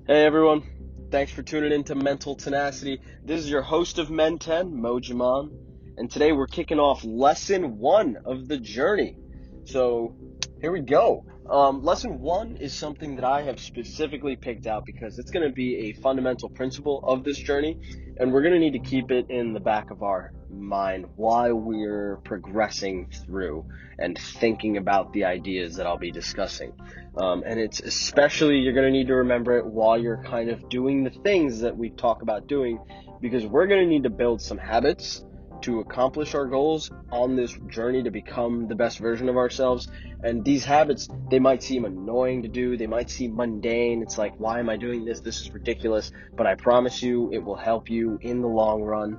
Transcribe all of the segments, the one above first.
Hey everyone, thanks for tuning in to Mental Tenacity. This is your host of Men 10, Mojimon, and today we're kicking off lesson 1 of the journey. So here we go. Lesson 1 is something that I have specifically picked out because it's going to be a fundamental principle of this journey, and we're going to need to keep it in the back of our mind while we're progressing through and thinking about the ideas that I'll be discussing. And it's especially, you're going to need to remember it while you're kind of doing the things that we talk about doing, because we're going to need to build some habits to accomplish our goals on this journey to become the best version of ourselves. And these habits, they might seem annoying to do. They might seem mundane. It's like, why am I doing this? This is ridiculous. But I promise you, it will help you in the long run.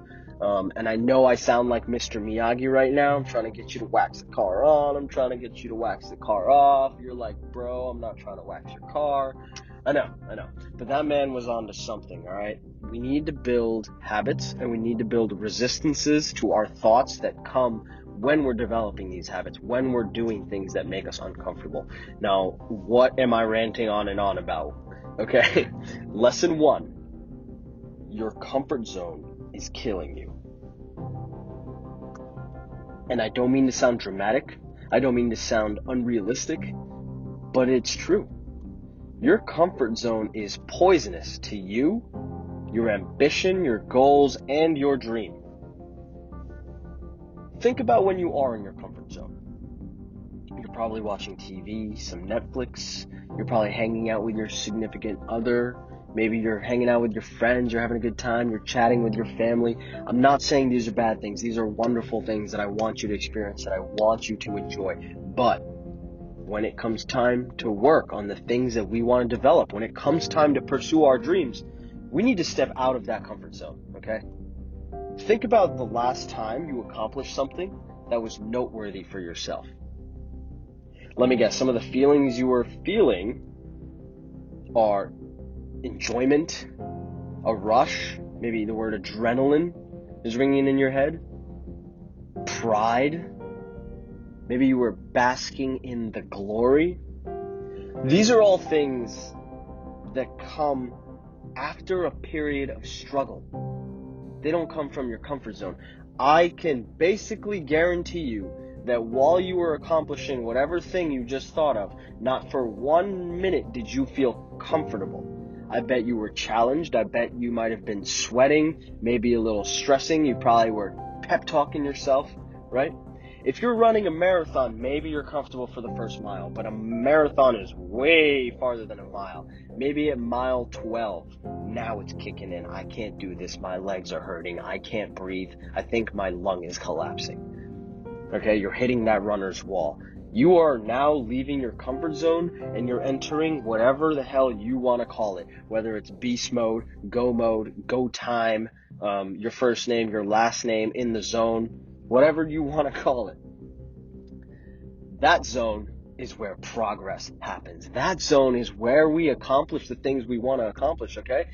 And I know I sound like Mr. Miyagi right now. I'm trying to get you to wax the car on. I'm trying to get you to wax the car off. You're like, bro, I'm not trying to wax your car. I know. But that man was onto something, all right? We need to build habits, and we need to build resistances to our thoughts that come when we're developing these habits, when we're doing things that make us uncomfortable. Now, what am I ranting on and on about? Okay, lesson 1. Your comfort zone is killing you. And I don't mean to sound dramatic. I don't mean to sound unrealistic, but it's true. Your comfort zone is poisonous to you, your ambition, your goals, and your dream. Think about when you are in your comfort zone. You're probably watching TV, some Netflix. You're probably hanging out with your significant other. Maybe you're hanging out with your friends, you're having a good time, you're chatting with your family. I'm not saying these are bad things. These are wonderful things that I want you to experience, that I want you to enjoy. But when it comes time to work on the things that we want to develop, when it comes time to pursue our dreams, we need to step out of that comfort zone, okay? Think about the last time you accomplished something that was noteworthy for yourself. Let me guess, some of the feelings you were feeling are enjoyment, a rush, maybe the word adrenaline is ringing in your head, pride, maybe you were basking in the glory. These are all things that come after a period of struggle. They don't come from your comfort zone. I can basically guarantee you that while you were accomplishing whatever thing you just thought of, not for 1 minute did you feel comfortable. I bet you were challenged. I bet you might have been sweating, maybe a little stressing. You probably were pep talking yourself, right? If you're running a marathon, maybe you're comfortable for the first mile, but a marathon is way farther than a mile. Maybe at mile 12, now it's kicking in. I can't do this. My legs are hurting. I can't breathe. I think my lung is collapsing. Okay, you're hitting that runner's wall. You are now leaving your comfort zone and you're entering whatever the hell you want to call it, whether it's beast mode, go time, your first name, your last name, in the zone, whatever you want to call it. That zone is where progress happens. That zone is where we accomplish the things we want to accomplish, okay?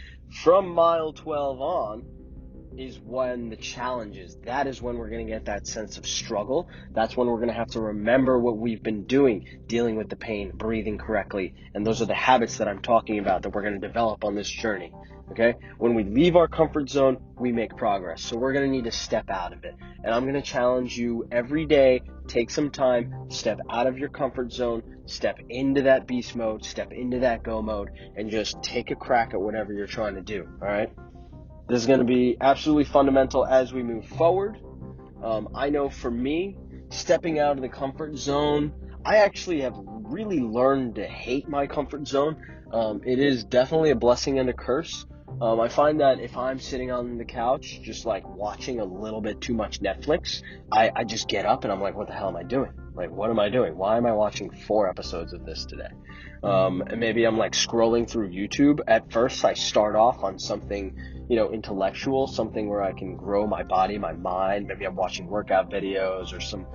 From mile 12 on is when the challenge is. That is when we're going to get that sense of struggle. That's when we're going to have to remember what we've been doing, dealing with the pain, breathing correctly. And those are the habits that I'm talking about that we're going to develop on this journey. Okay? When we leave our comfort zone, we make progress. So we're going to need to step out of it. And I'm going to challenge you every day, take some time, step out of your comfort zone, step into that beast mode, step into that go mode, and just take a crack at whatever you're trying to do. All right? This is going to be absolutely fundamental as we move forward. I know for me, stepping out of the comfort zone, I actually have really learned to hate my comfort zone. It is definitely a blessing and a curse. I find that if I'm sitting on the couch, just like watching a little bit too much Netflix, I just get up and I'm like, what the hell am I doing? Like, what am I doing? Why am I watching 4 episodes of this today? And maybe I'm like scrolling through YouTube. At first, I start off on something, intellectual, something where I can grow my body, my mind. Maybe I'm watching workout videos or some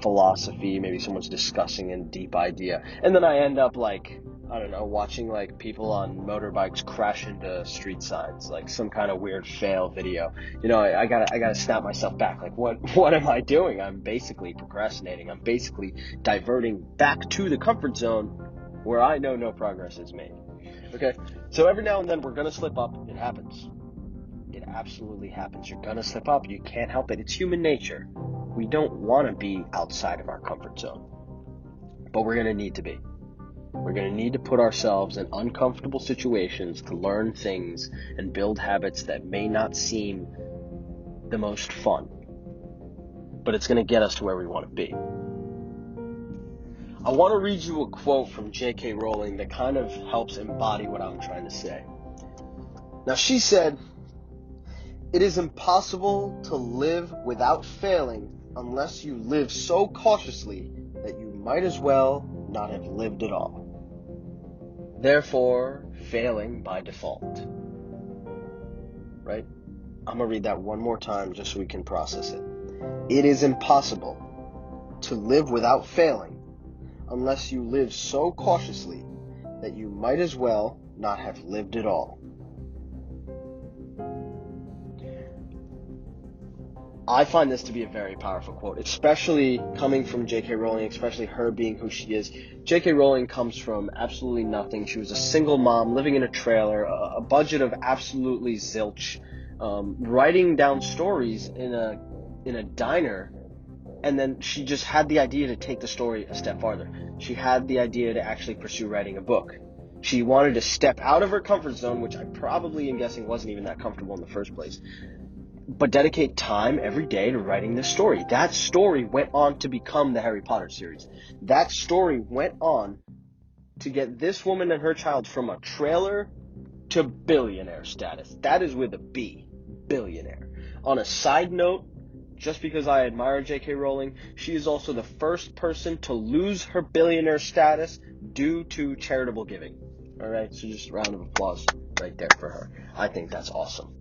philosophy. Maybe someone's discussing a deep idea. And then I end up watching like people on motorbikes crash into street signs, like some kind of weird fail video. I gotta snap myself back. Like, what am I doing? I'm basically procrastinating. I'm basically diverting back to the comfort zone where I know no progress is made. Okay? So every now and then we're going to slip up. It happens. It absolutely happens. You're going to slip up. You can't help it. It's human nature. We don't want to be outside of our comfort zone. But we're going to need to be. We're going to need to put ourselves in uncomfortable situations to learn things and build habits that may not seem the most fun. But it's going to get us to where we want to be. I want to read you a quote from J.K. Rowling that kind of helps embody what I'm trying to say. Now, she said, "It is impossible to live without failing unless you live so cautiously that you might as well not have lived at all. Therefore, failing by default." Right? I'm going to read that one more time just so we can process it. It is impossible to live without failing unless you live so cautiously that you might as well not have lived at all. I find this to be a very powerful quote, especially coming from J.K. Rowling, especially her being who she is. J.K. Rowling comes from absolutely nothing. She was a single mom living in a trailer, a budget of absolutely zilch, writing down stories in a diner, and then she just had the idea to take the story a step farther. She had the idea to actually pursue writing a book. She wanted to step out of her comfort zone, which I probably am guessing wasn't even that comfortable in the first place, but dedicate time every day to writing this story. That story went on to become the Harry Potter series. That story went on to get this woman and her child from a trailer to billionaire status. That is with a B, billionaire. On a side note, just because I admire J.K. Rowling, she is also the first person to lose her billionaire status due to charitable giving. All right, so just a round of applause right there for her. I think that's awesome.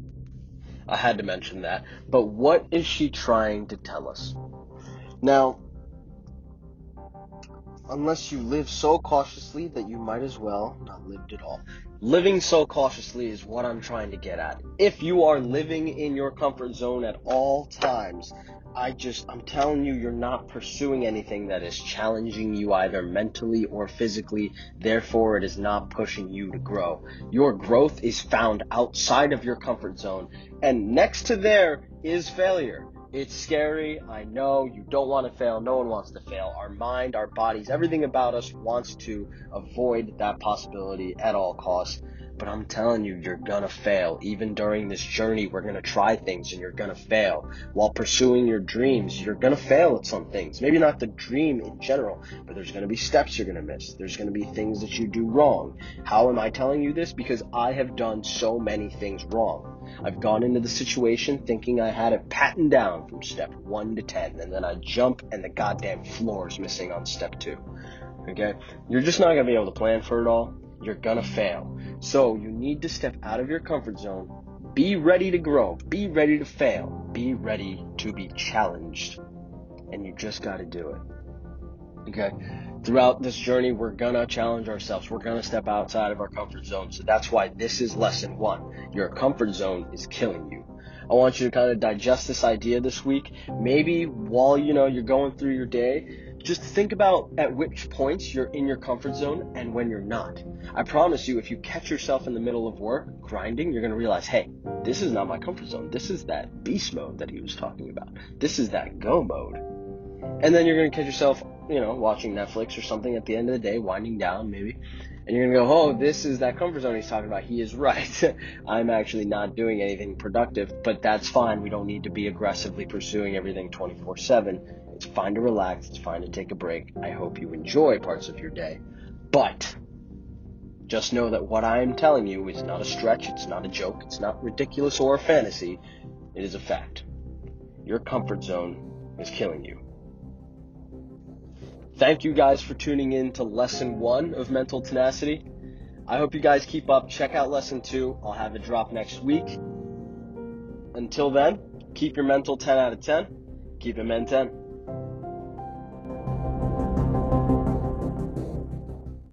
I had to mention that. But what is she trying to tell us? Now, unless you live so cautiously that you might as well not lived at all. Living so cautiously is what I'm trying to get at. If you are living in your comfort zone at all times, I'm telling you, you're not pursuing anything that is challenging you either mentally or physically. Therefore, it is not pushing you to grow. Your growth is found outside of your comfort zone. And next to there is failure. It's scary. I know you don't want to fail. No one wants to fail. Our mind, our bodies, everything about us wants to avoid that possibility at all costs. But I'm telling you, you're going to fail. Even during this journey, we're going to try things and you're going to fail. While pursuing your dreams, you're going to fail at some things. Maybe not the dream in general, but there's going to be steps you're going to miss. There's going to be things that you do wrong. How am I telling you this? Because I have done so many things wrong. I've gone into the situation thinking I had it patterned down from step 1 to 10, and then I jump and the goddamn floor is missing on step 2. Okay? You're just not going to be able to plan for it all. You're going to fail. So you need to step out of your comfort zone. Be ready to grow. Be ready to fail. Be ready to be challenged. And you just got to do it. Okay? Throughout this journey, we're going to challenge ourselves. We're going to step outside of our comfort zone. So that's why this is lesson 1. Your comfort zone is killing you. I want you to kind of digest this idea this week. Maybe while, you're going through your day, just think about at which points you're in your comfort zone and when you're not. I promise you, if you catch yourself in the middle of work, grinding, you're going to realize, hey, this is not my comfort zone. This is that beast mode that he was talking about. This is that go mode. And then you're going to catch yourself, watching Netflix or something at the end of the day, winding down maybe. And you're going to go, oh, this is that comfort zone he's talking about. He is right. I'm actually not doing anything productive, but that's fine. We don't need to be aggressively pursuing everything 24/7. It's fine to relax. It's fine to take a break. I hope you enjoy parts of your day. But just know that what I'm telling you is not a stretch. It's not a joke. It's not ridiculous or a fantasy. It is a fact. Your comfort zone is killing you. Thank you guys for tuning in to lesson 1 of Mental Tenacity. I hope you guys keep up. Check out lesson 2. I'll have it drop next week. Until then, keep your mental 10 out of 10. Keep it men 10.